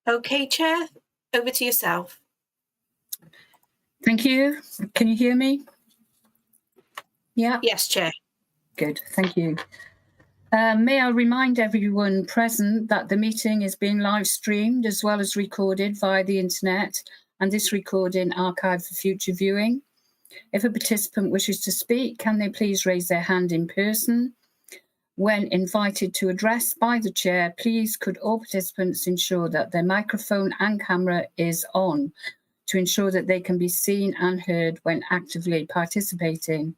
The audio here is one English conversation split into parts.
Okay, Chair, over to yourself. Thank you. Can you hear me? Yeah. Yes, Chair. Good. Thank you. May I remind everyone present that the meeting is being live streamed as well as recorded via the internet, and this recording archived for future viewing. If a participant wishes to speak, can they please raise their hand in person? When invited to address by the chair, please could all participants ensure that their microphone and camera is on to ensure that they can be seen and heard when actively participating.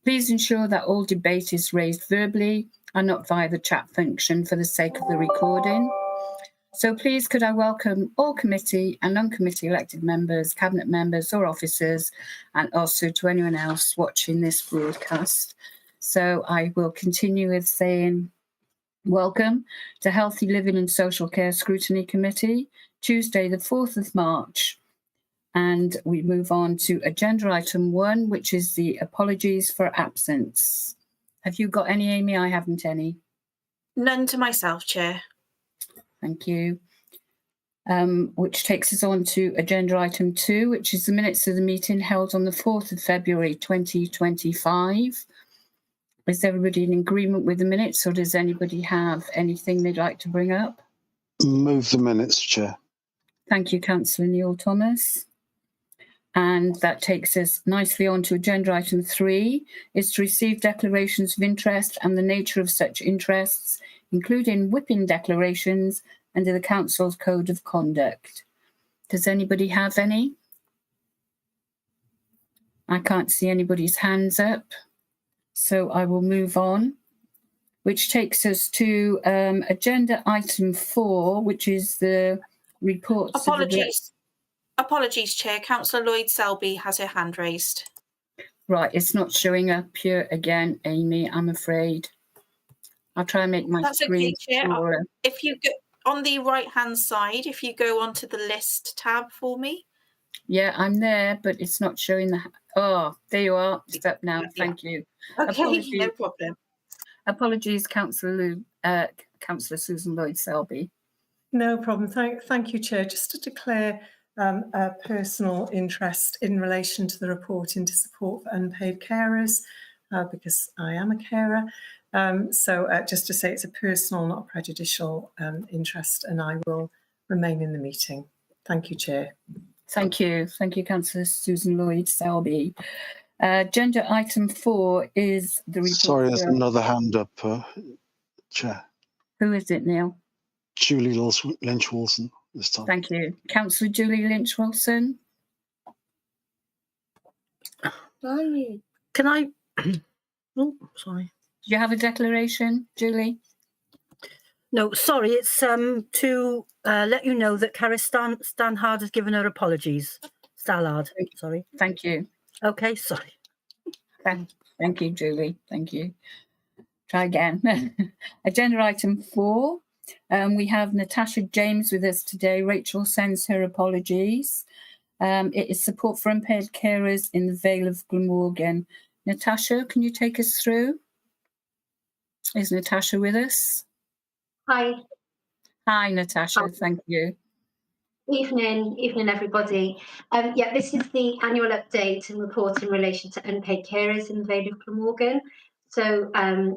Please ensure that all debate is raised verbally and not via the chat function for the sake of the recording. So please could I welcome all committee and non-committee elected members, cabinet members or officers, and also to anyone else watching this broadcast. So I will continue with saying welcome to Healthy Living and Social Care Scrutiny Committee, Tuesday the 4th of March. And we move on to agenda item 1, which is the apologies for absence. Have you got any, Amy? I haven't any. None to myself, Chair. Thank you. Which takes us on to agenda item 2, which is the minutes of the meeting held on the 4th of February 2025. Is everybody in agreement with the minutes, or does anybody have anything they'd like to bring up? Move the minutes, Chair. Thank you, Councillor Neil Thomas. And that takes us nicely on to agenda item 3, is to receive declarations of interest and the nature of such interests, including whipping declarations under the Council's Code of Conduct. Does anybody have any? I can't see anybody's hands up, so I will move on, which takes us to agenda item 4, which is the reports. Apologies, Chair. Councillor Lloyd Selby has her hand raised. Right, it's not showing up here again, Amy, I'm afraid. I'll try and make my screen smaller. If you go on the right-hand side, if you go onto the list tab for me. Yeah, I'm there, but it's not showing the... Oh, there you are. It's up now. Thank you. Okay, no problem. Apologies, Councillor Susan Lloyd Selby. No problem. Thank you, Chair. Just to declare a personal interest in relation to the report into support for unpaid carers, because I am a carer. So just to say it's a personal, not prejudicial interest, and I will remain in the meeting. Thank you, Chair. Thank you. Thank you, Councillor Susan Lloyd Selby. Agenda item 4 is the report. Sorry, there's another hand up, Chair. Who is it, Neil? Julie Lynch-Wilson this time. Thank you. Councillor Julie Lynch-Wilson. Can I... Oh, sorry. Do you have a declaration, Julie? No, sorry. It's to let you know that Cara Stanhard has given her apologies. Stallard, sorry. Thank you. Okay, sorry. Thank you, Julie. Thank you. Try again. Agenda item 4. We have Natasha James with us today. Rachel sends her apologies. It is support for unpaid carers in the Vale of Glamorgan. Natasha, can you take us through? Is Natasha with us? Hi. Hi, Natasha. Hi. Thank you. Evening, everybody. This is the annual update and report in relation to unpaid carers in the Vale of Glamorgan. So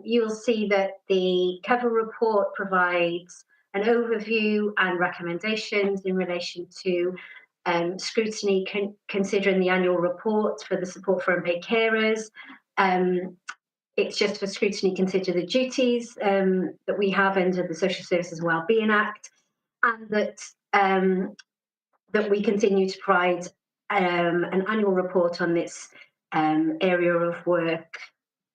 you'll see that the cover report provides an overview and recommendations in relation to scrutiny considering the annual report for the support for unpaid carers. It's just for scrutiny consider the duties that we have under the Social Services and Wellbeing Act, and that we continue to provide an annual report on this area of work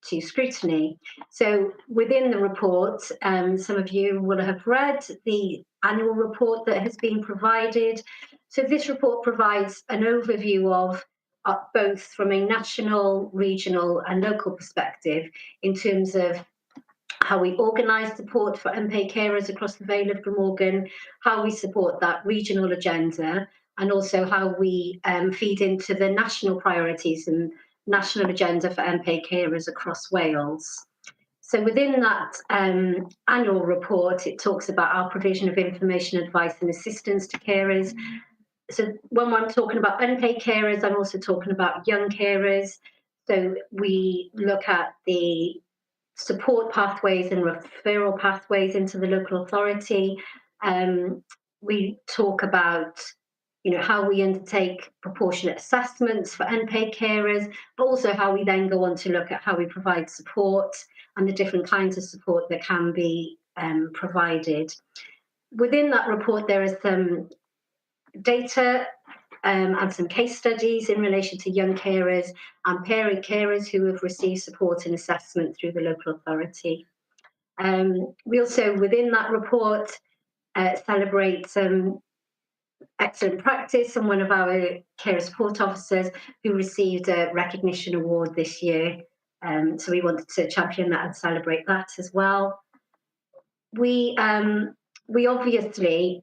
to scrutiny. So within the report, some of you will have read the annual report that has been provided. So this report provides an overview of both from a national, regional and local perspective in terms of how we organise support for unpaid carers across the Vale of Glamorgan, how we support that regional agenda, and also how we feed into the national priorities and national agenda for unpaid carers across Wales. So within that annual report, it talks about our provision of information, advice and assistance to carers. So when I'm talking about unpaid carers, I'm also talking about young carers. So we look at the support pathways and referral pathways into the local authority. We talk about, how we undertake proportionate assessments for unpaid carers, but also how we then go on to look at how we provide support and the different kinds of support that can be provided. Within that report, there is some data and some case studies in relation to young carers and parent carers who have received support and assessment through the local authority. We also, within that report, celebrate some excellent practice and one of our care support officers who received a recognition award this year. So we wanted to champion that and celebrate that as well. We obviously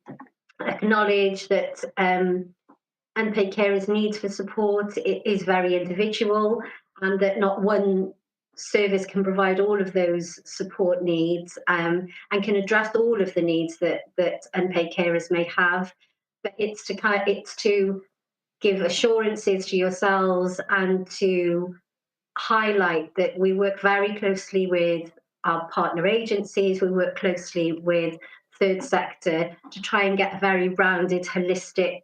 acknowledge that unpaid carers' needs for support is very individual, and that not one service can provide all of those support needs and can address all of the needs that unpaid carers may have. But it's to give assurances to yourselves and to highlight that we work very closely with our partner agencies. We work closely with third sector to try and get a very rounded, holistic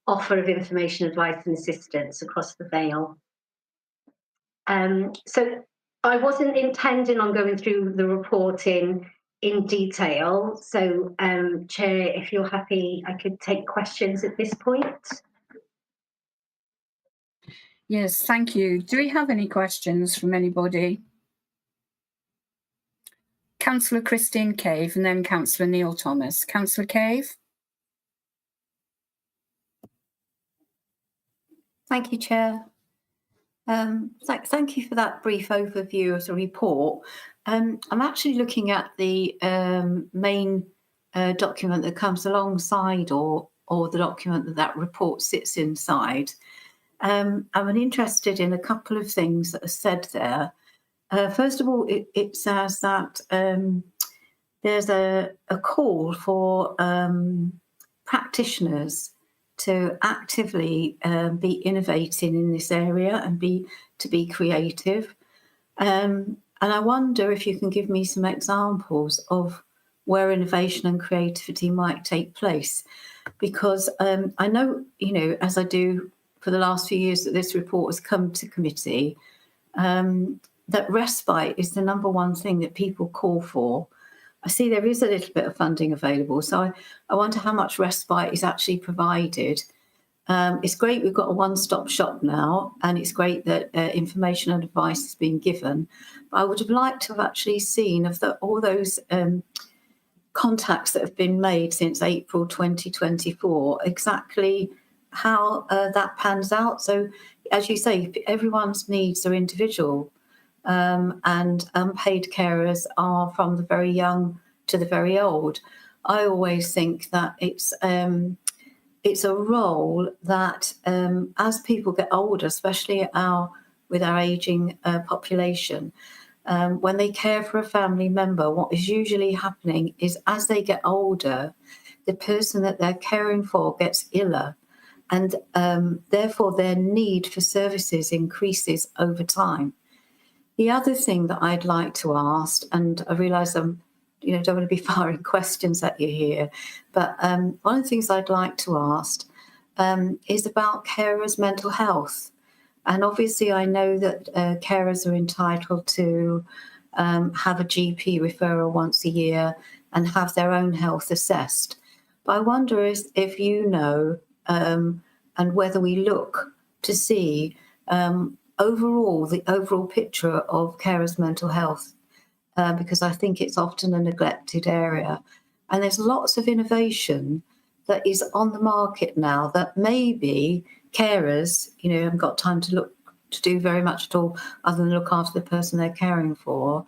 offer of information, advice and assistance across the Vale. So I wasn't intending on going through the report in detail. So Chair, if you're happy, I could take questions at this point. Yes, thank you. Do we have any questions from anybody? Councillor Christine Cave and then Councillor Neil Thomas. Councillor Cave. Thank you, Chair. Thank you for that brief overview of the report. I'm actually looking at the main document that comes alongside or the document that report sits inside. I'm interested in a couple of things that are said there. First of all, it says that there's a call for practitioners to actively be innovating in this area and to be creative. And I wonder if you can give me some examples of where innovation and creativity might take place. Because I know, as I do for the last few years that this report has come to committee, that respite is the number one thing that people call for. I see there is a little bit of funding available, so I wonder how much respite is actually provided. It's great we've got a one-stop shop now, and it's great that information and advice is being given. But I would have liked to have actually seen of all those contacts that have been made since April 2024, exactly how that pans out. So, as you say, everyone's needs are individual. And unpaid carers are from the very young to the very old. I always think that it's a role that as people get older, especially with our ageing population, when they care for a family member, what is usually happening is as they get older, the person that they're caring for gets iller, and therefore their need for services increases over time. The other thing that I'd like to ask, and I realise I'm, don't want to be firing questions at you here, but one of the things I'd like to ask is about carers' mental health. And obviously I know that carers are entitled to have a GP referral once a year and have their own health assessed. But I wonder if you know, and whether we look to see the overall picture of carers' mental health, because I think it's often a neglected area. And there's lots of innovation that is on the market now that maybe carers, haven't got time to do very much at all other than look after the person they're caring for.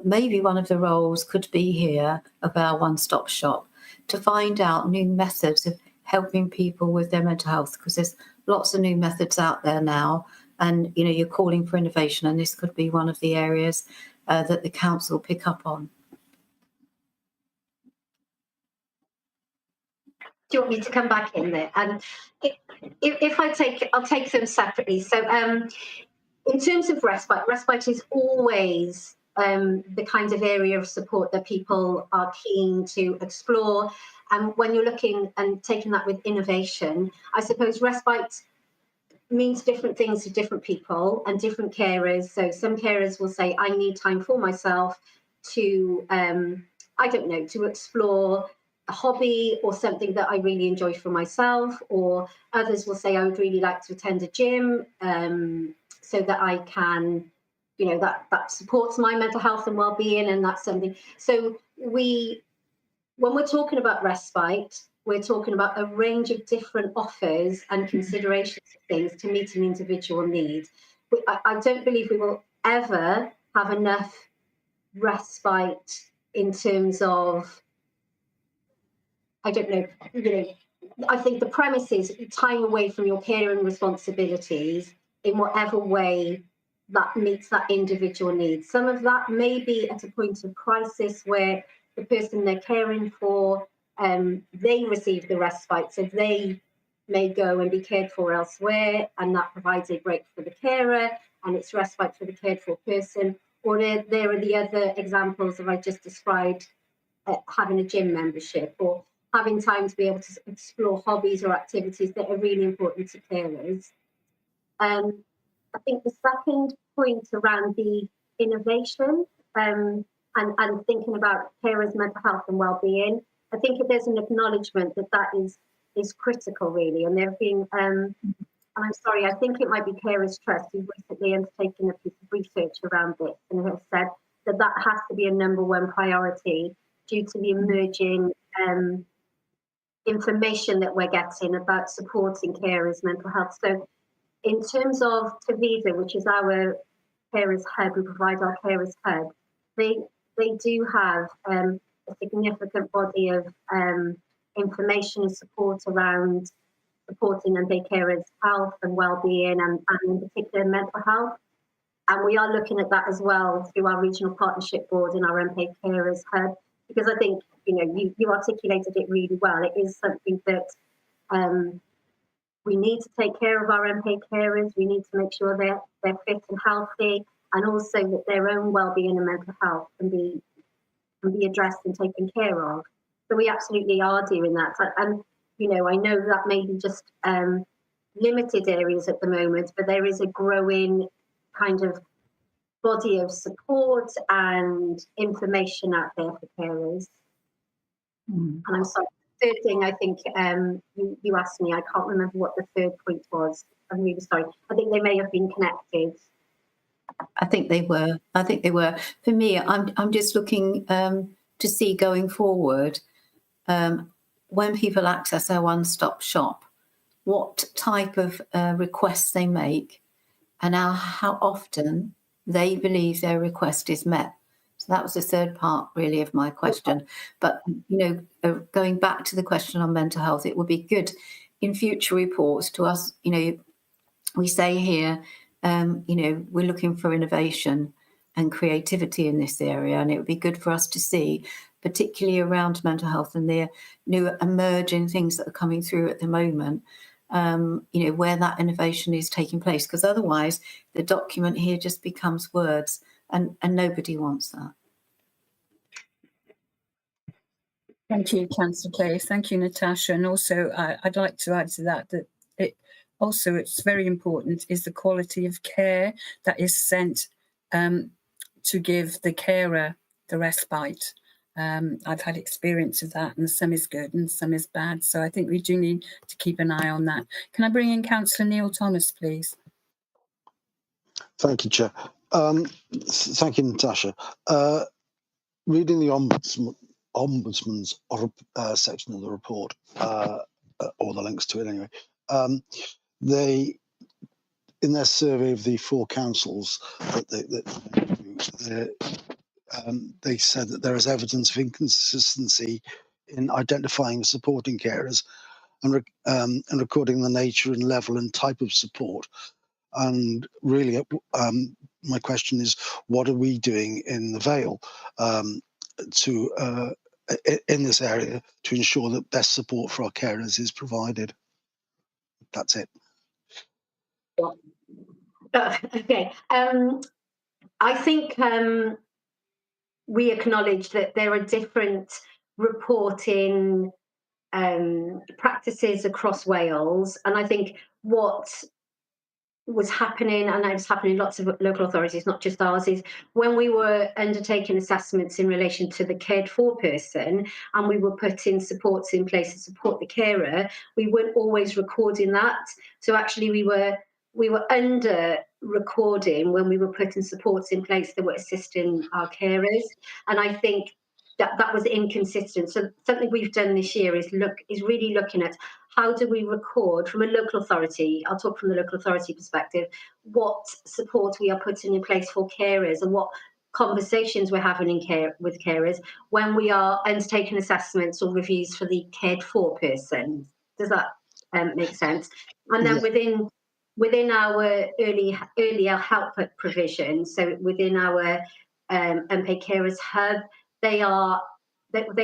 Maybe one of the roles could be here of our one-stop shop to find out new methods of helping people with their mental health, because there's lots of new methods out there now. And, you're calling for innovation, and this could be one of the areas. that the council pick up on. Do you want me to come back in there? And I'll take them separately. So in terms of respite is always the kind of area of support that people are keen to explore. And when you're looking and taking that with innovation, I suppose respite means different things to different people and different carers. So some carers will say, I need time for myself to, I don't know, to explore a hobby or something that I really enjoy for myself. Or others will say, I would really like to attend a gym so that I can, you know, that supports my mental health and well-being, and that's something. So when we're talking about respite, we're talking about a range of different offers and considerations of things to meet an individual need. I don't believe we will ever have enough respite in terms of, I don't know, you know, I think the premise is time away from your caring responsibilities in whatever way that meets that individual need. Some of that may be at a point of crisis where the person they're caring for, they receive the respite, so they may go and be cared for elsewhere, and that provides a break for the carer, and it's respite for the cared for person. Or there are the other examples that I just described, having a gym membership or having time to be able to explore hobbies or activities that are really important to carers. I think the second point around the innovation and thinking about carers' mental health and well-being, I think if there's an acknowledgement that is critical, really. And there have been, and I'm sorry, I think it might be Carers Trust who've recently undertaken a piece of research around this and have said that has to be a number one priority due to the emerging information that we're getting about supporting carers' mental health. So in terms of Tavida, which is our carers hub, we provide our carers hub, they do have a significant body of information and support around supporting unpaid carers' health and well-being and in particular mental health. And we are looking at that as well through our regional partnership board and our unpaid carers hub, because I think, you know, you articulated it really well. It is something that we need to take care of our unpaid carers. We need to make sure they're fit and healthy, and also that their own well-being and mental health can be addressed and taken care of. So we absolutely are doing that. And, you know, I know that may be just limited areas at the moment, but there is a growing kind of body of support and information out there for carers. And I'm sorry, the third thing I think you asked me, I can't remember what the third point was. I'm really sorry. I think they may have been connected. I think they were. For me, I'm just looking to see going forward, when people access our one-stop shop, what type of requests they make and how often they believe their request is met. So that was the third part, really, of my question. But, you know, going back to the question on mental health, it would be good in future reports to us, you know, we say here, you know, we're looking for innovation and creativity in this area, and it would be good for us to see, particularly around mental health and the new emerging things that are coming through at the moment, you know, where that innovation is taking place, because otherwise the document here just becomes words, and nobody wants that. Thank you, Councillor Clay. Thank you, Natasha. And also, I'd like to add to that it's very important is the quality of care that is sent to give the carer the respite. I've had experience of that, and some is good and some is bad. So I think we do need to keep an eye on that. Can I bring in Councillor Neil Thomas, please? Thank you, Chair. Thank you, Natasha. Reading the Ombudsman's section of the report, or the links to it anyway, they, in their survey of the 4 councils they said that there is evidence of inconsistency in identifying and supporting carers and recording the nature and level and type of support. And really, my question is, what are we doing in the Vale to in this area to ensure that best support for our carers is provided? That's it. Okay. I think we acknowledge that there are different reporting practices across Wales, and I think what was happening, and it's happening in lots of local authorities, not just ours, is when we were undertaking assessments in relation to the cared for person and we were putting supports in place to support the carer, we weren't always recording that. So actually we were under recording when we were putting supports in place that were assisting our carers. And I think that was inconsistent. So something we've done this year is really looking at how do we record from a local authority, I'll talk from the local authority perspective, what support we are putting in place for carers and what conversations we're having with carers when we are undertaking assessments or reviews for the cared for person. Does that make sense? And then within our earlier help provision, so within our unpaid carers hub, they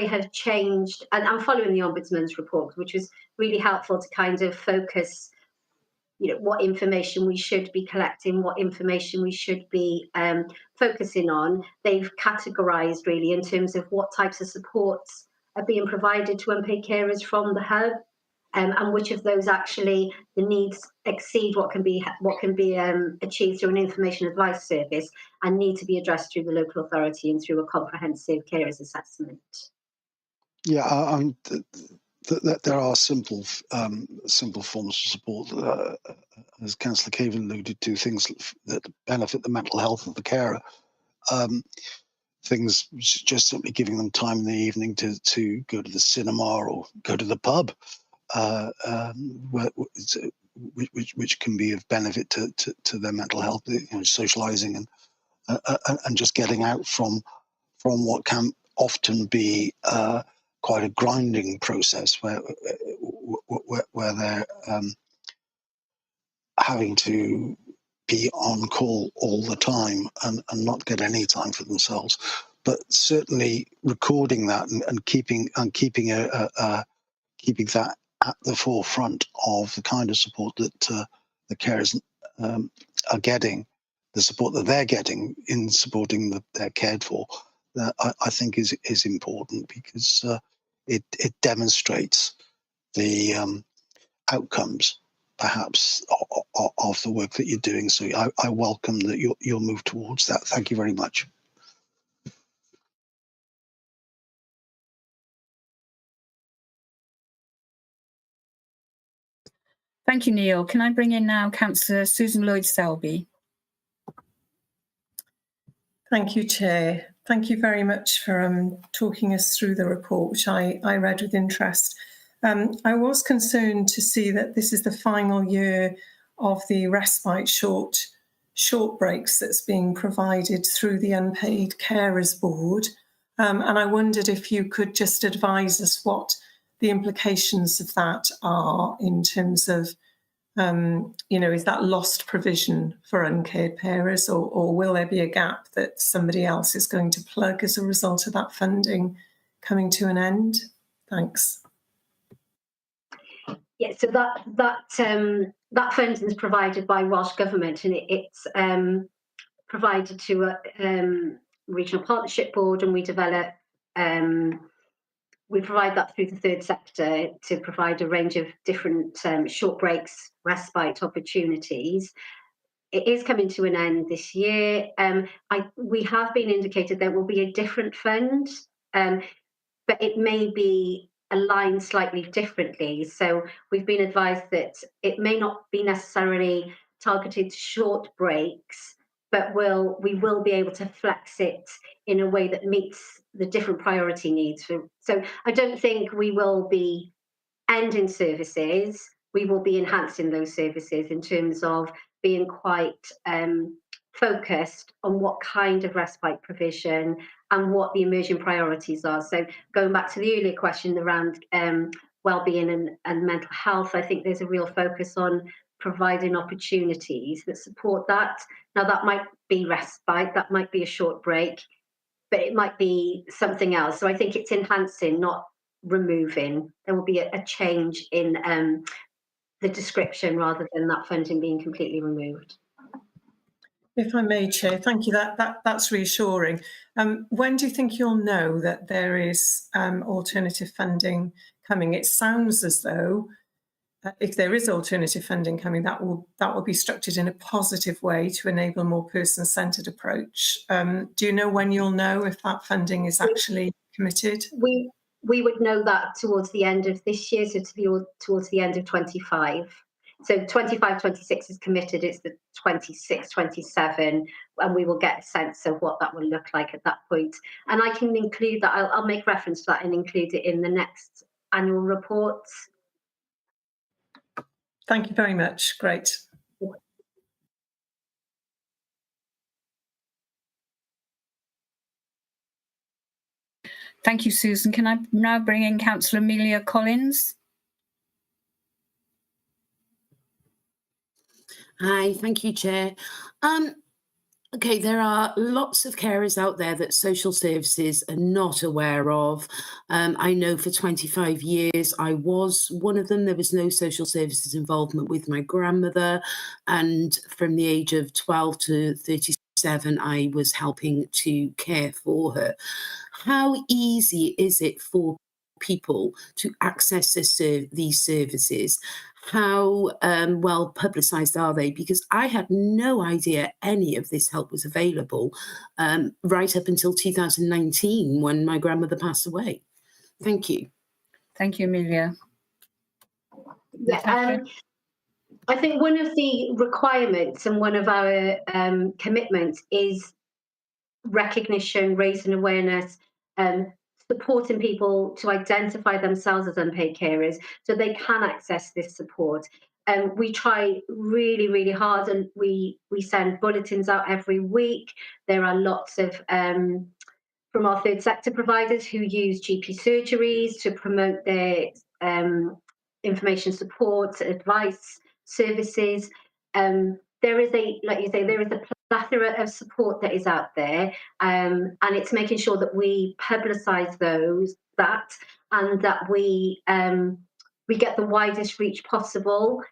have changed, and I'm following the Ombudsman's report, which was really helpful to kind of focus, what information we should be collecting, what information we should be focusing on. They've categorised really in terms of what types of supports are being provided to unpaid carers from the hub, and which of those actually the needs exceed what can be achieved through an information advice service and need to be addressed through the local authority and through a comprehensive carers assessment. Yeah, there are simple forms of support, as Councillor Cavan alluded to, things that benefit the mental health of the carer. Things just simply giving them time in the evening to go to the cinema or go to the pub, which can be of benefit to their mental health, socialising and just getting out from what can often be quite a grinding process where they're having to be on call all the time and not get any time for themselves. But certainly recording that and keeping that at the forefront of the kind of support that the carers are getting, the support that they're getting in supporting they're cared for, I think is important, because it demonstrates the outcomes, perhaps, of the work that you're doing. So I welcome that you'll move towards that. Thank you very much. Thank you, Neil. Can I bring in now Councillor Susan Lloyd-Selby? Thank you, Chair. Thank you very much for talking us through the report, which I read with interest. I was concerned to see that this is the final year of the respite short breaks that's being provided through the Unpaid Carers Board. And I wondered if you could just advise us what the implications of that are in terms of, is that lost provision for uncared carers, or will there be a gap that somebody else is going to plug as a result of that funding coming to an end? Thanks. Yeah, so that funding is provided by Welsh Government, and it's provided to a regional partnership board, and we develop. We provide that through the third sector to provide a range of different short breaks, respite opportunities. It is coming to an end this year. We have been indicated there will be a different fund, but it may be aligned slightly differently. So we've been advised that it may not be necessarily targeted short breaks, but we will be able to flex it in a way that meets the different priority needs. So I don't think we will be ending services. We will be enhancing those services in terms of being quite focused on what kind of respite provision and what the emerging priorities are. So going back to the earlier question around well-being and mental health, I think there's a real focus on providing opportunities that support that. Now, that might be respite, that might be a short break, but it might be something else. So I think it's enhancing, not removing. There will be a change in the description rather than that funding being completely removed. If I may, Chair, thank you. That's reassuring. When do you think you'll know that there is alternative funding coming? It sounds as though if there is alternative funding coming, that will be structured in a positive way to enable a more person-centred approach. Do you know when you'll know if that funding is actually committed? We would know that towards the end of this year, so towards the end of 25. So 25, 26 is committed, it's the 26, 27, and we will get a sense of what that will look like at that point. And I can include that, I'll make reference to that and include it in the next annual reports. Thank you very much. Great. Thank you, Susan. Can I now bring in Councillor Amelia Collins? Hi, thank you, Chair. Okay, there are lots of carers out there that social services are not aware of. I know for 25 years I was one of them. There was no social services involvement with my grandmother, and from the age of 12 to 37 I was helping to care for her. How easy is it for people to access these services? How well publicised are they? Because I had no idea any of this help was available right up until 2019 when my grandmother passed away. Thank you. Thank you, Amelia. Yeah, I think one of the requirements and one of our commitments is recognition, raising awareness, supporting people to identify themselves as unpaid carers so they can access this support. We try really, really hard, and we send bulletins out every week. There are lots of from our third sector providers who use GP surgeries to promote their information support, advice services. There is like you say, there is a plethora of support that is out there, and it's making sure that we publicise that and that we get the widest reach possible.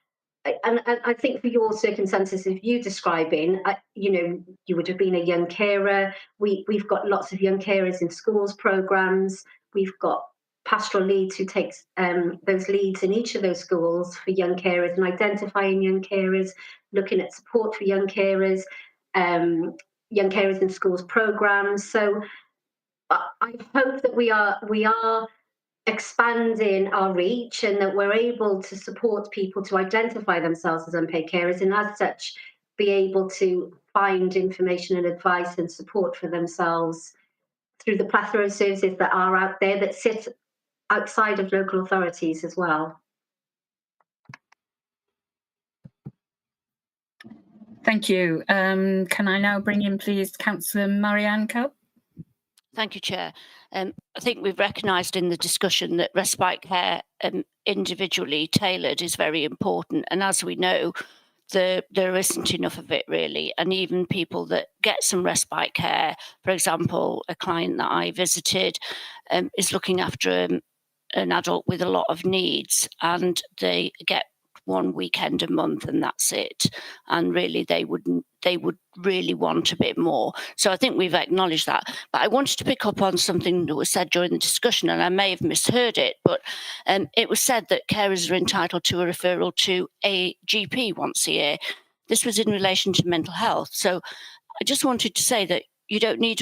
And I think for your circumstances of you describing, you would have been a young carer. We've got lots of young carers in schools programmes. We've got pastoral leads who takes those leads in each of those schools for young carers and identifying young carers, looking at support for young carers in schools programmes. So I hope that we are expanding our reach and that we're able to support people to identify themselves as unpaid carers and as such be able to find information and advice and support for themselves through the plethora of services that are out there that sit outside of local authorities as well. Thank you. Can I now bring in, please, Councillor Marianne Coe? Thank you, Chair. I think we've recognised in the discussion that respite care individually tailored is very important. And as we know, there isn't enough of it really. And even people that get some respite care, for example, a client that I visited is looking after an adult with a lot of needs, and they get one weekend a month and that's it. And really they would really want a bit more. So I think we've acknowledged that. But I wanted to pick up on something that was said during the discussion, and I may have misheard it, but it was said that carers are entitled to a referral to a GP once a year. This was in relation to mental health. So I just wanted to say that you don't need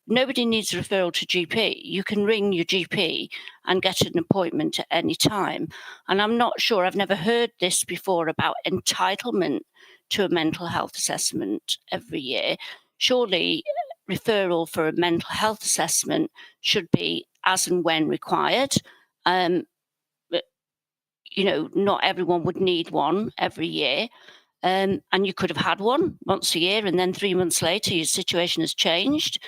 nobody needs a referral to GP. You can ring your GP and get an appointment at any time. And I'm not sure, I've never heard this before about entitlement to a mental health assessment every year. Surely referral for a mental health assessment should be as and when required. But, not everyone would need one every year. and you could have had one once a year, and then 3 months later your situation has changed.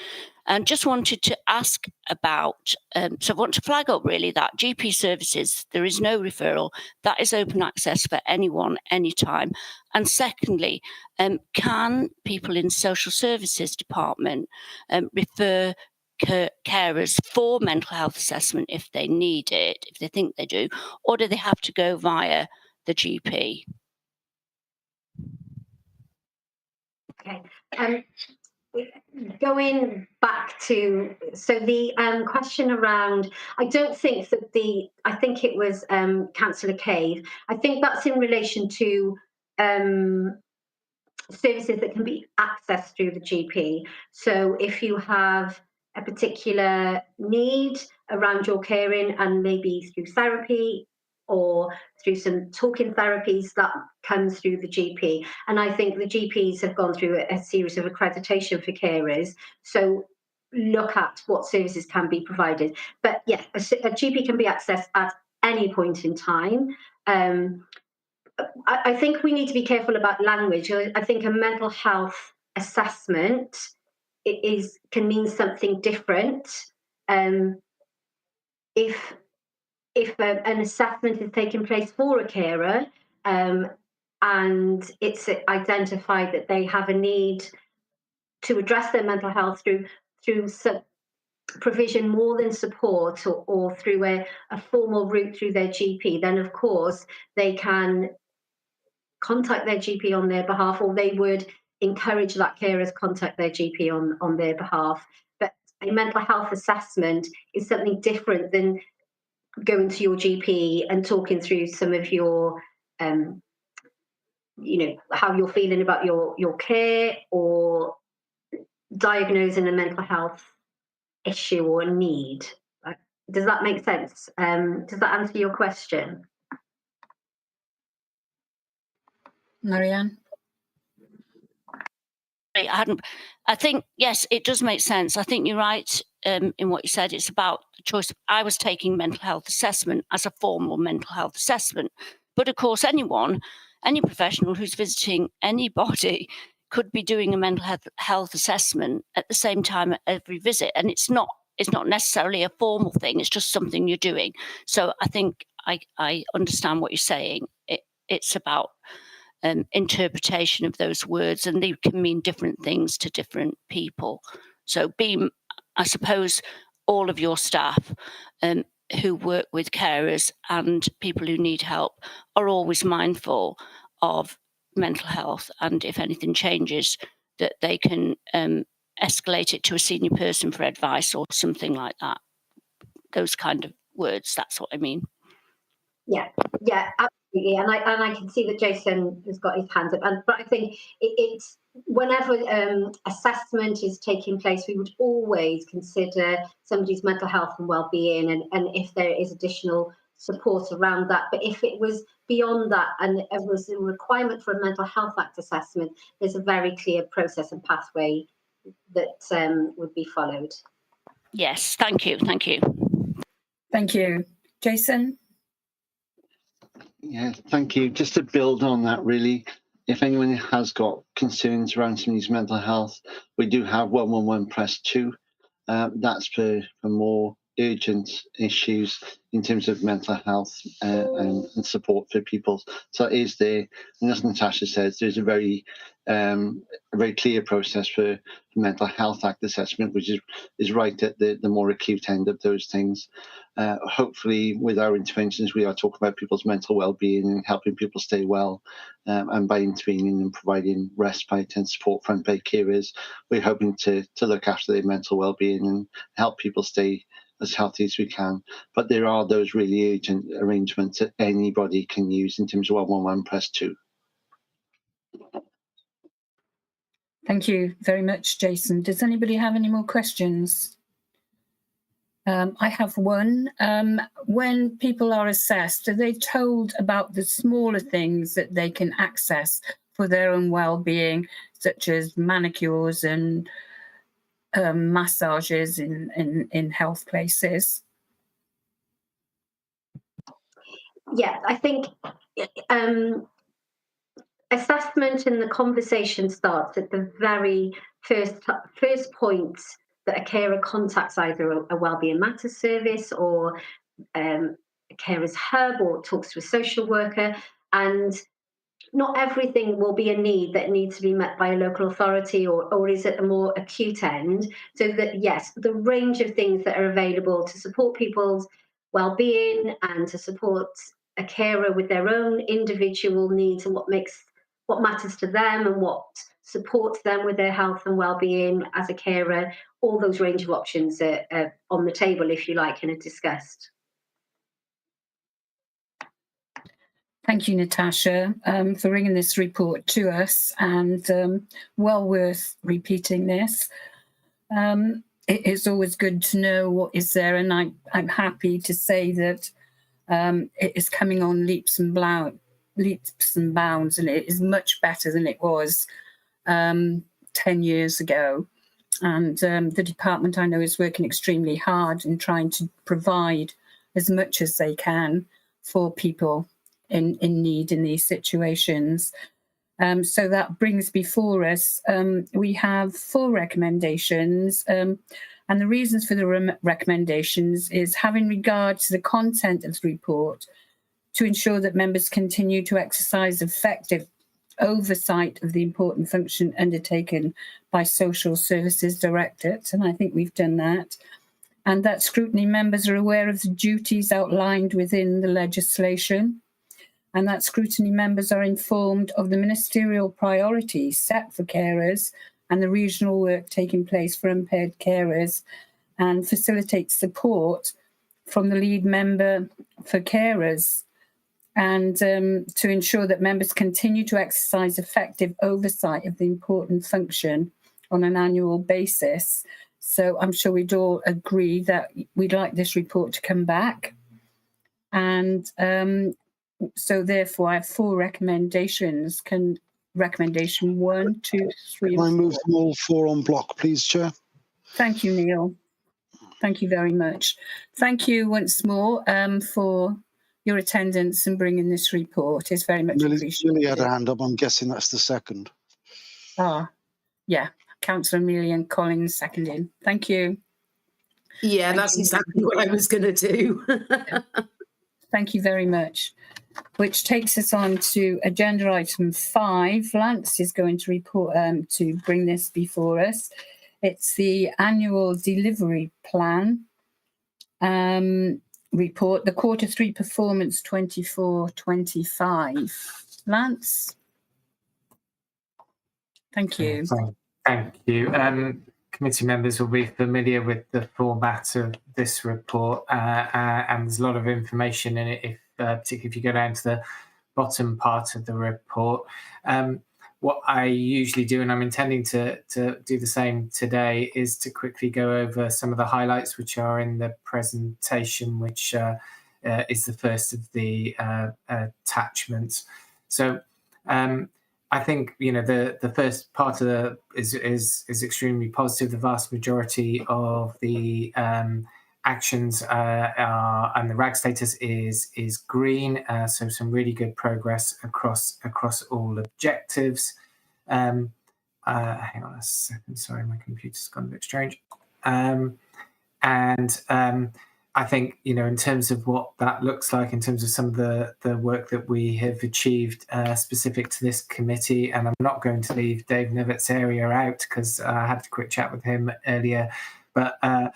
And just wanted to ask about, so I want to flag up really that GP services, there is no referral, that is open access for anyone, anytime. And secondly, can people in social services department refer carers for mental health assessment if they need it, if they think they do, or do they have to go via the GP? Okay. Going back to, so the question around, I don't think that I think it was Councillor Cave, I think that's in relation to services that can be accessed through the GP. So if you have a particular need around your caring, and maybe through therapy or through some talking therapies, that comes through the GP. And I think the GPs have gone through a series of accreditation for carers. So look at what services can be provided. But yeah, a GP can be accessed at any point in time. I think we need to be careful about language. I think a mental health assessment can mean something different. If an assessment is taking place for a carer, and it's identified that they have a need to address their mental health through provision more than support, or through a formal route through their GP, then of course they can contact their GP on their behalf, or they would encourage that carers contact their GP on their behalf. But a mental health assessment is something different than going to your GP and talking through some of your, how you're feeling about your care, or diagnosing a mental health issue or a need. Does that make sense? Does that answer your question? Marianne? I think, yes, it does make sense. I think you're right in what you said. It's about the choice. I was taking mental health assessment as a formal mental health assessment. But of course, any professional who's visiting anybody could be doing a mental health assessment at the same time at every visit. And it's not necessarily a formal thing. It's just something you're doing. So I think I understand what you're saying. It's about interpretation of those words, and they can mean different things to different people. So I suppose all of your staff who work with carers and people who need help are always mindful of mental health, and if anything changes, that they can escalate it to a senior person for advice or something like that. Those kind of words, that's what I mean. Yeah, absolutely. And I can see that Jason has got his hands up. But I think it's whenever assessment is taking place, we would always consider somebody's mental health and well-being, and if there is additional support around that. But if it was beyond that and it was a requirement for a Mental Health Act assessment, there's a very clear process and pathway that would be followed. Yes, thank you. Thank you. Jason? Yeah, thank you. Just to build on that, really, if anyone has got concerns around somebody's mental health, we do have 111 press 2. That's for more urgent issues in terms of mental health and support for people. So it is there. And as Natasha says, there's a very clear process for Mental Health Act assessment, which is right at the more acute end of those things. Hopefully, with our interventions, we are talking about people's mental well-being and helping people stay well. And by intervening and providing respite and support for unpaid carers, we're hoping to look after their mental well-being and help people stay as healthy as we can. But there are those really urgent arrangements that anybody can use in terms of 111 press 2. Thank you very much, Jason. Does anybody have any more questions? I have one. When people are assessed, are they told about the smaller things that they can access for their own well-being, such as manicures and massages in health places? Yeah, I think assessment and the conversation starts at the very first point that a carer contacts either a wellbeing matters service or a carer's hub or talks to a social worker, and not everything will be a need that needs to be met by a local authority or is at a more acute end. So that, yes, the range of things that are available to support people's well-being and to support a carer with their own individual needs and what matters to them and what supports them with their health and well-being as a carer, all those range of options are on the table, if you like, and are discussed. Thank you, Natasha, for bringing this report to us, and well worth repeating this. It's always good to know what is there, and I'm happy to say that it is coming on leaps and bounds, and it is much better than it was 10 years ago. And the department, I know, is working extremely hard in trying to provide as much as they can for people in need in these situations. So that brings before us, we have 4 recommendations, and the reasons for the recommendations is having regard to the content of the report to ensure that members continue to exercise effective oversight of the important function undertaken by Social Services Directorate, and I think we've done that, and that scrutiny members are aware of the duties outlined within the legislation, and that scrutiny members are informed of the ministerial priorities set for carers and the regional work taking place for impaired carers, and facilitate support from the lead member for carers, and to ensure that members continue to exercise effective oversight of the important function on an annual basis. So I'm sure we'd all agree that we'd like this report to come back. And so therefore I have 4 recommendations. Recommendation 1, 2, 3, Can I and 4. move them all 4 on block, please, Chair? Thank you, Neil. Thank you very much. Thank you once more for your attendance and bringing this report. It's very much appreciated. Lily had a hand up. I'm guessing that's the second. Yeah. Councillor Amelia Collins seconding. Thank you. Yeah, that's exactly what I was going to do. Thank you very much. Which takes us on to agenda item 5. Lance is going to report to bring this before us. It's the annual delivery plan report, the Q3 performance 24-25. Lance? Thank you. Thank you. Committee members will be familiar with the format of this report, and there's a lot of information in it, particularly if you go down to the bottom part of the report. What I usually do, and I'm intending to do the same today, is to quickly go over some of the highlights which are in the presentation, which is the first of the attachments. So I think the first part of is extremely positive. The vast majority of the actions and the RAG status is green, so some really good progress across all objectives. Hang on a second, sorry, my computer's gone a bit strange. I think, in terms of what that looks like, in terms of some of the work that we have achieved specific to this committee, and I'm not going to leave Dave Nivet's area out because I had a quick chat with him earlier, but a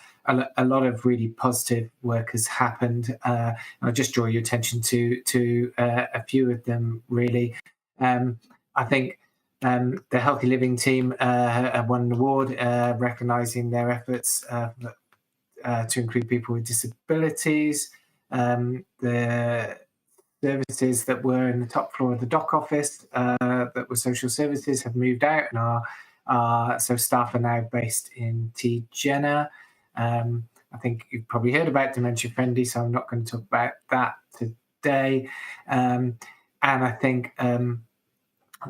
lot of really positive work has happened. I'll just draw your attention to a few of them, really. I think the Healthy Living team have won an award recognising their efforts to include people with disabilities. The services that were in the top floor of the dock office that were social services have moved out and so staff are now based in T. Jenner. I think you've probably heard about Dementia Friendly, so I'm not going to talk about that today. And I think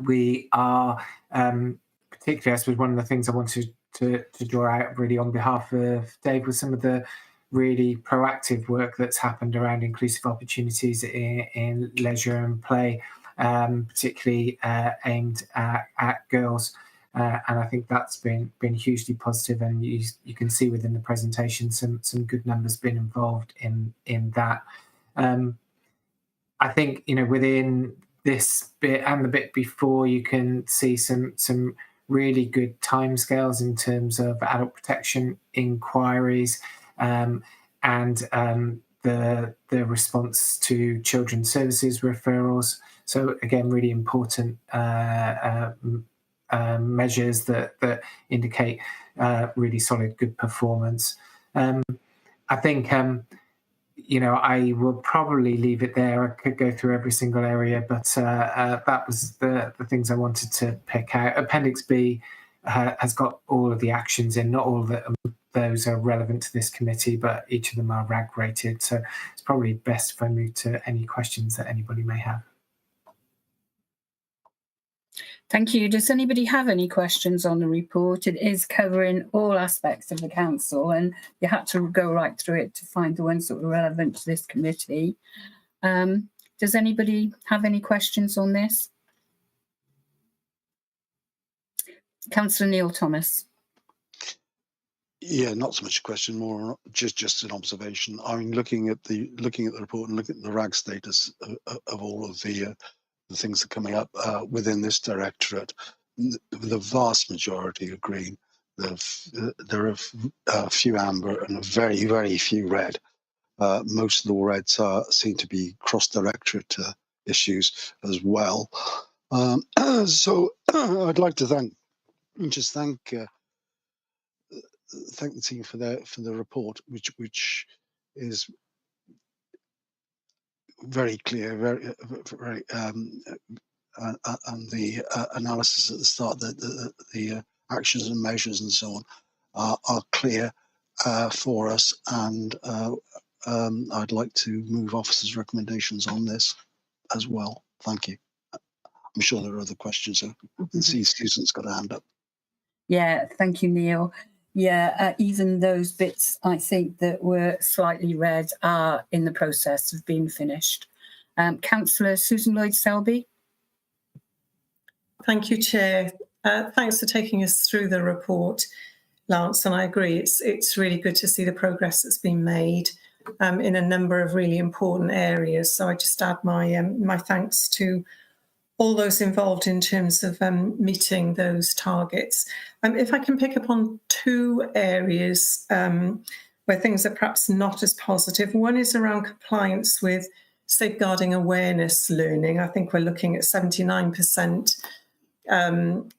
we are, particularly, I suppose one of the things I wanted to draw out really on behalf of Dave was some of the really proactive work that's happened around inclusive opportunities in leisure and play. particularly aimed at girls. And I think that's been hugely positive, and you can see within the presentation some good numbers being involved in that. I think, you know, within this bit and the bit before, you can see some really good timescales in terms of adult protection inquiries, and the response to children's services referrals. So again, really important measures that indicate really solid, good performance. I think, you know, I will probably leave it there. I could go through every single area, but that was the things I wanted to pick out. Appendix B has got all of the actions in. Not all of those are relevant to this committee, but each of them are RAG rated. So it's probably best if I move to any questions that anybody may have. Thank you. Does anybody have any questions on the report? It is covering all aspects of the council, and you had to go right through it to find the ones that were relevant to this committee. Does anybody have any questions on this? Councillor Neil Thomas. Yeah, not so much a question, more just an observation. I mean, looking at the report and looking at the RAG status of all of the things that are coming up within this directorate, the vast majority are green. There are a few amber and a very, very few red. Most of the reds seem to be cross-directorate issues as well. So I'd like to thank the team for the report, which is very clear, very and the analysis at the start, the actions and measures and so on are clear for us, and I'd like to move officers' recommendations on this as well. Thank you. I'm sure there are other questions. I can see Susan's got a hand up. Yeah, thank you, Neil. Yeah, even those bits I think that were slightly red are in the process of being finished. Councillor Susan Lloyd-Selby. Thank you, Chair. Thanks for taking us through the report, Lance, and I agree it's really good to see the progress that's been made in a number of really important areas. So I just add my thanks to all those involved in terms of meeting those targets. If I can pick up on two areas where things are perhaps not as positive. One is around compliance with safeguarding awareness learning. I think we're looking at 79%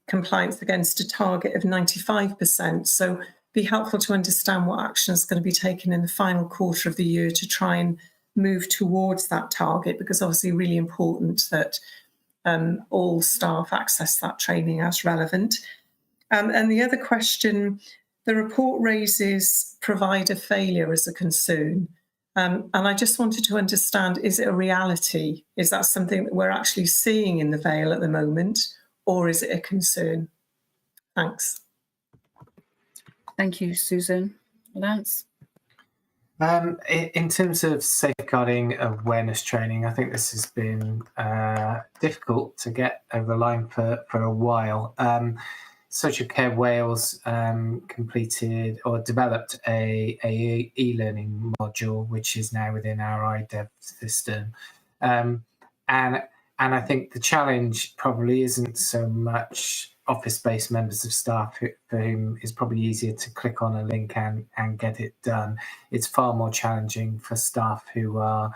compliance against a target of 95%. So be helpful to understand what action is going to be taken in the final quarter of the year to try and move towards that target, because obviously really important that all staff access that training as relevant. And the other question, the report raises provider failure as a concern. And I just wanted to understand, is it a reality? Is that something that we're actually seeing in the Vale at the moment, or is it a concern? Thanks. Thank you, Susan. Lance? In terms of safeguarding awareness training, I think this has been difficult to get over the line for a while. Social Care Wales completed or developed a e-learning module, which is now within our IDEV system. And I think the challenge probably isn't so much office-based members of staff for whom it's probably easier to click on a link and get it done. It's far more challenging for staff who are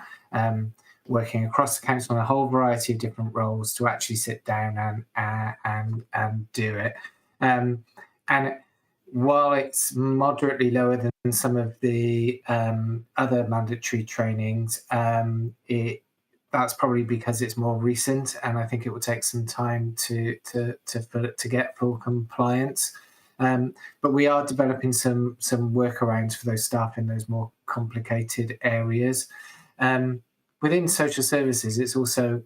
working across the council on a whole variety of different roles to actually sit down and do it. And while it's moderately lower than some of the other mandatory trainings, that's probably because it's more recent, and I think it will take some time to get full compliance. But we are developing some workarounds for those staff in those more complicated areas. Within social services, it's also,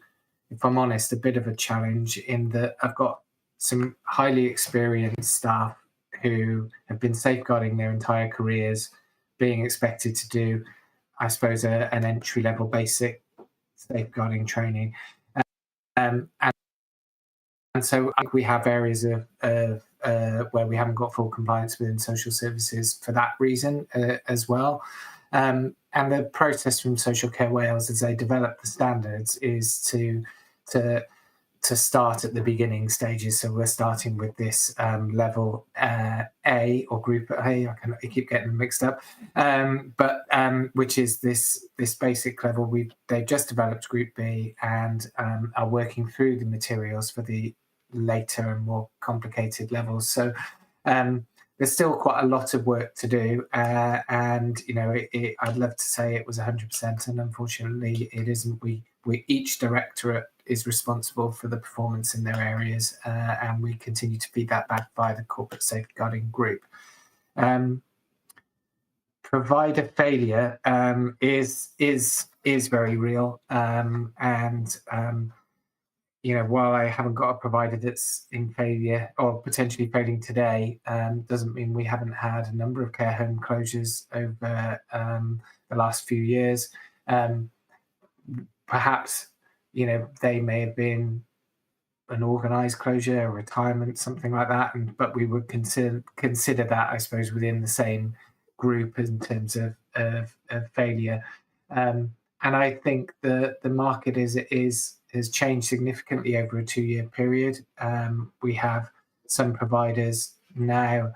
if I'm honest, a bit of a challenge in that I've got some highly experienced staff who have been safeguarding their entire careers, being expected to do, I suppose, an entry-level basic safeguarding training. And so I think we have areas of where we haven't got full compliance within social services for that reason as well. And the process from Social Care Wales as they develop the standards is to start at the beginning stages. So we're starting with this level A or group A. I keep getting them mixed up, but which is this basic level. They've just developed Group B and are working through the materials for the later and more complicated levels. So there's still quite a lot of work to do, and I'd love to say it was 100%, and unfortunately it isn't. We each directorate is responsible for the performance in their areas, and we continue to feed that back by the corporate safeguarding group. Provider failure is very real, and while I haven't got a provider that's in failure or potentially failing today, doesn't mean we haven't had a number of care home closures over the last few years. Perhaps, they may have been an organised closure, a retirement, something like that, but we would consider that, I suppose, within the same group in terms of failure. And I think the market has changed significantly over a 2-year period. We have some providers now,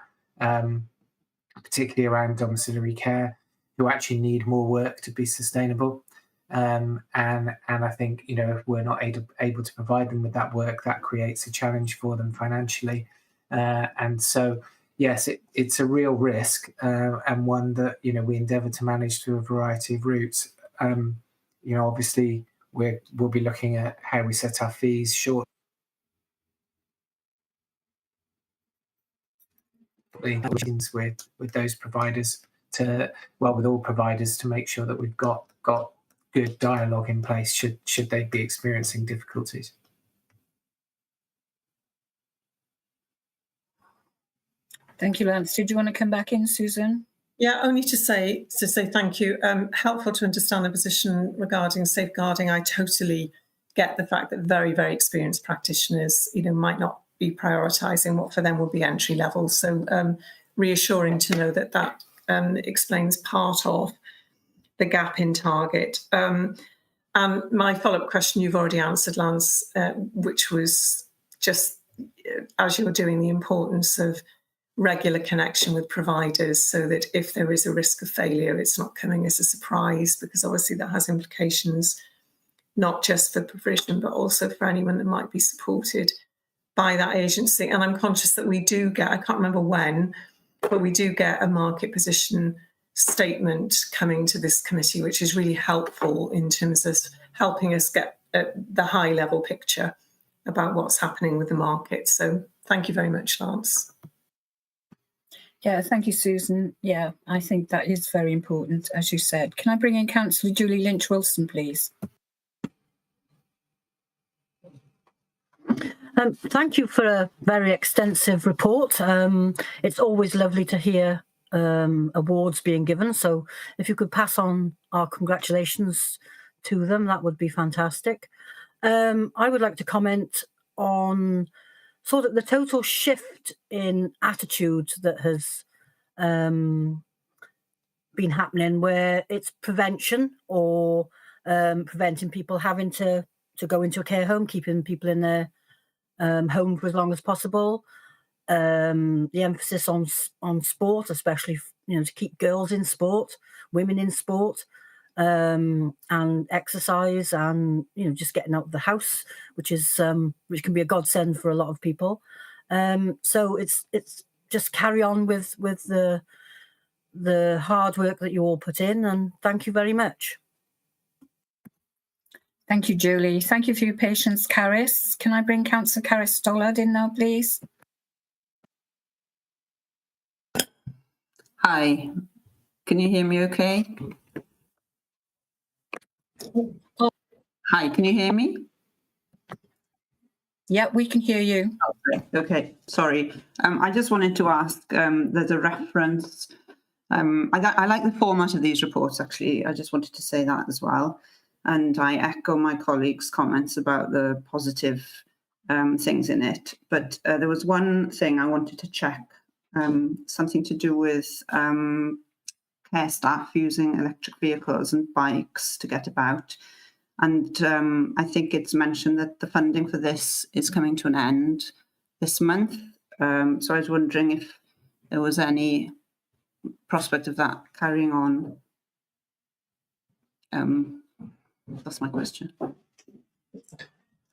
particularly around domiciliary care, who actually need more work to be sustainable. And I think, if we're not able to provide them with that work, that creates a challenge for them financially. And so, yes, it's a real risk, and one that, we endeavour to manage through a variety of routes. Obviously, we'll be looking at how we set our fees shortly with those providers with all providers, to make sure that we've got good dialogue in place should they be experiencing difficulties. Thank you, Lance. Did you want to come back in, Susan? Yeah, only to say thank you. Helpful to understand the position regarding safeguarding. I totally get the fact that very, very experienced practitioners, might not be prioritising what for them will be entry level. So reassuring to know that explains part of the gap in target. And my follow-up question you've already answered, Lance, which was just as you're doing, the importance of regular connection with providers, so that if there is a risk of failure, it's not coming as a surprise, because obviously that has implications not just for provision, but also for anyone that might be supported by that agency. And I'm conscious that we do get, I can't remember when, but we do get a market position statement coming to this committee, which is really helpful in terms of helping us get the high level picture about what's happening with the market. So thank you very much, Lance. Yeah, thank you, Susan. Yeah, I think that is very important, as you said. Can I bring in Councillor Julie Lynch-Wilson, please? Thank you for a very extensive report. It's always lovely to hear awards being given. So if you could pass on our congratulations to them, that would be fantastic. I would like to comment on sort of the total shift in attitude that has been happening, where it's prevention or preventing people having to go into a care home, keeping people in their home for as long as possible. The emphasis on sport, especially to keep girls in sport, women in sport, and exercise, and just getting out of the house, which can be a godsend for a lot of people. So it's just carry on with the hard work that you all put in, and thank you very much. Thank you, Julie. Thank you for your patience, Caris. Can I bring Councillor Caris Stollard in now, please? Hi, can you hear me okay? Hi, can you hear me? Yeah, we can hear you. Okay, sorry. I just wanted to ask, there's a reference. I like the format of these reports, actually. I just wanted to say that as well. and I echo my colleagues' comments about the positive things in it. But there was one thing I wanted to check, something to do with care staff using electric vehicles and bikes to get about. And I think it's mentioned that the funding for this is coming to an end this month. So I was wondering if there was any prospect of that carrying on. That's my question.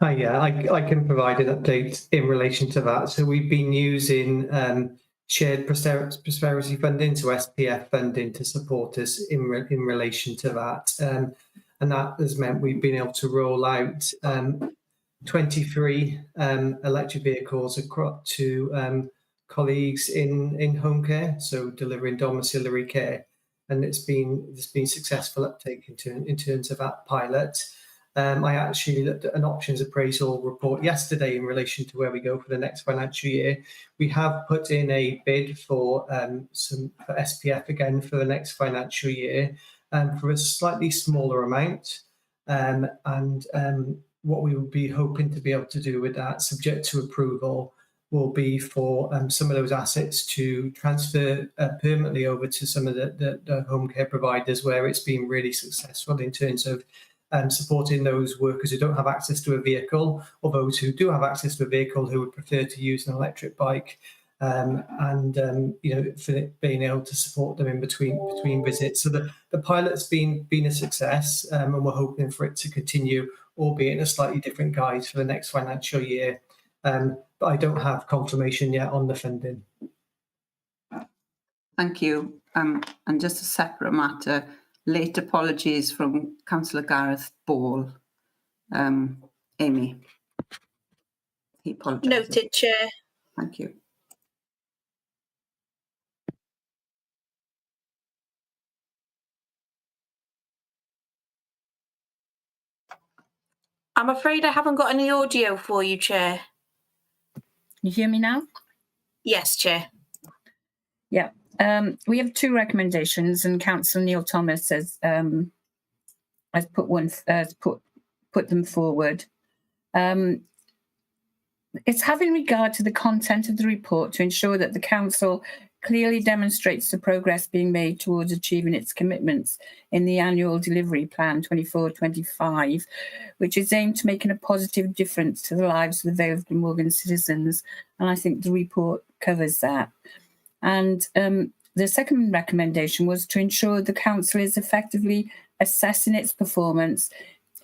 Yeah, I can provide an update in relation to that. So we've been using shared prosperity funding, so SPF funding, to support us in relation to that. And that has meant we've been able to roll out 23 electric vehicles across to colleagues in home care, so delivering domiciliary care. And there's been successful uptake in terms of that pilot. I actually looked at an options appraisal report yesterday in relation to where we go for the next financial year. We have put in a bid for for SPF again for the next financial year for a slightly smaller amount. What we will be hoping to be able to do with that, subject to approval, will be for some of those assets to transfer permanently over to some of the home care providers where it's been really successful in terms of supporting those workers who don't have access to a vehicle, or those who do have access to a vehicle who would prefer to use an electric bike, for being able to support them in between visits. So the pilot's been a success, and we're hoping for it to continue, albeit in a slightly different guise for the next financial year. But I don't have confirmation yet on the funding. Thank you. And just a separate matter, late apologies from Councillor Gareth Ball. Amy. He apologises. Noted, Chair. Thank you. I'm afraid I haven't got any audio for you, Chair. Can you hear me now? Yes, Chair. Yeah. We have two recommendations, and Councillor Neil Thomas has put them forward. It's having regard to the content of the report to ensure that the Council clearly demonstrates the progress being made towards achieving its commitments in the annual delivery plan 24-25, which is aimed to making a positive difference to the lives of the Vale of Glamorgan citizens. And I think the report covers that. And the second recommendation was to ensure the Council is effectively assessing its performance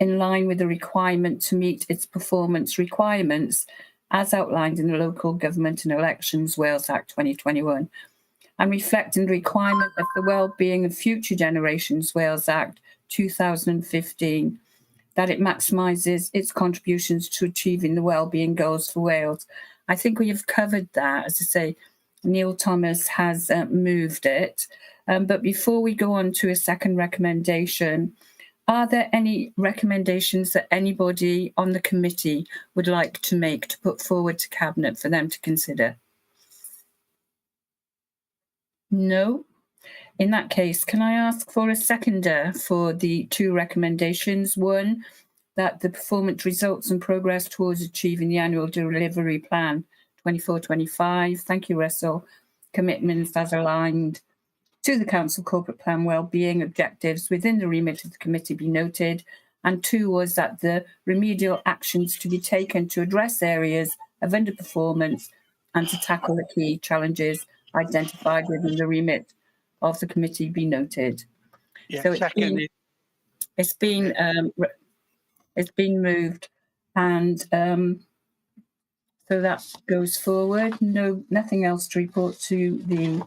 in line with the requirement to meet its performance requirements as outlined in the Local Government and Elections Wales Act 2021, and reflecting the requirement of the Wellbeing of Future Generations Wales Act 2015, that it maximises its contributions to achieving the wellbeing goals for Wales. I think we have covered that. As I say, Neil Thomas has moved it. But before we go on to a second recommendation, are there any recommendations that anybody on the committee would like to make to put forward to Cabinet for them to consider? No? In that case, can I ask for a seconder for the two recommendations? One, that the performance results and progress towards achieving the annual delivery plan 24-25. Thank you, Russell. Commitments as aligned to the Council Corporate Plan Wellbeing objectives within the remit of the committee be noted. And two was that the remedial actions to be taken to address areas of underperformance and to tackle the key challenges identified within the remit of the committee be noted. Yeah, so it's been moved, and so that goes forward. No, nothing else to report to the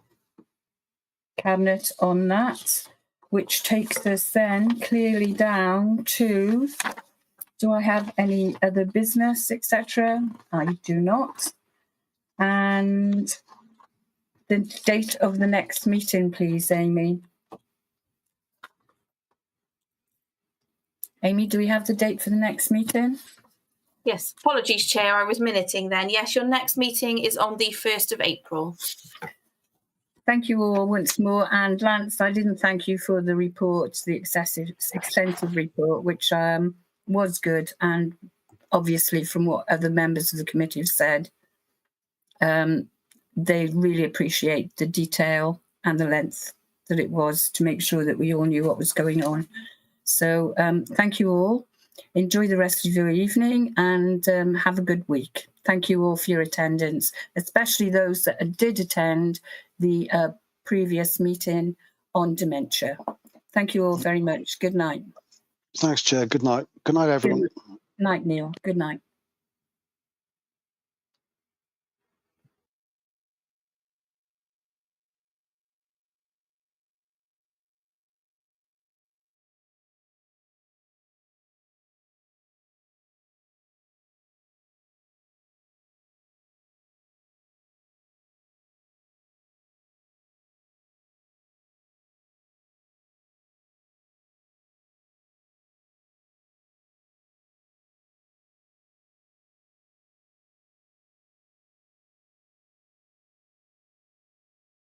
Cabinet on that, which takes us then clearly down to, do I have any other business, etc.? I do not. And the date of the next meeting, please, Amy. Amy, do we have the date for the next meeting? Yes, apologies, Chair, I was minuting then. Yes, your next meeting is on the 1st of April. Thank you all once more. And Lance, I didn't thank you for the report, the extensive report, which was good. And obviously, from what other members of the committee have said, they really appreciate the detail and the length that it was to make sure that we all knew what was going on. So thank you all. Enjoy the rest of your evening and have a good week. Thank you all for your attendance, especially those that did attend the previous meeting on dementia. Thank you all very much. Good night. Thanks, Chair. Good night. Good night, everyone. Good night, Neil. Good night.